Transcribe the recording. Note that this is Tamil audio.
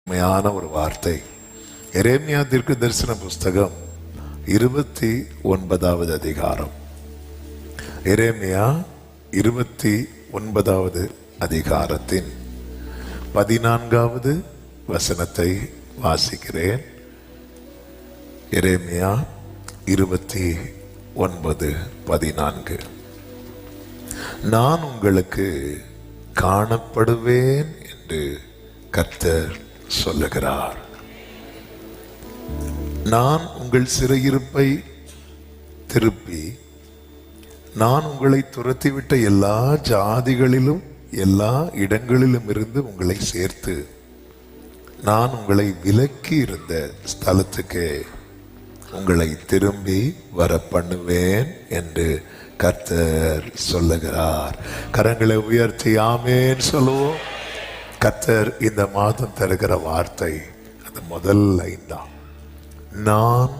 உண்மையான ஒரு வார்த்தை. எரேமியா தீர்க்கதரிசன புஸ்தகம் 29வது அதிகாரம். எரேமியா 29வது அதிகாரத்தின் 14வது வசனத்தை வாசிக்கிறேன். எரேமியா 29:14. நான் உங்களுக்கு காணப்படுவேன் என்று கர்த்தர் சொல்லுகிறார். நான் உங்கள் சிறையிருப்பை திருப்பி, நான் உங்களை துரத்திவிட்ட எல்லா ஜாதிகளிலும் எல்லா இடங்களிலும் இருந்து உங்களை சேர்த்து, நான் உங்களை விலக்கி இருந்த ஸ்தலத்துக்கு உங்களை திரும்பி வர பண்ணுவேன் என்று கர்த்தர் சொல்லுகிறார். கரங்களை உயர்த்தி ஆமென் சொல்லுவோம். கர்த்தர் இந்த மாதம் தருகிற வார்த்தை அந்த முதல் லைன் தான். நான்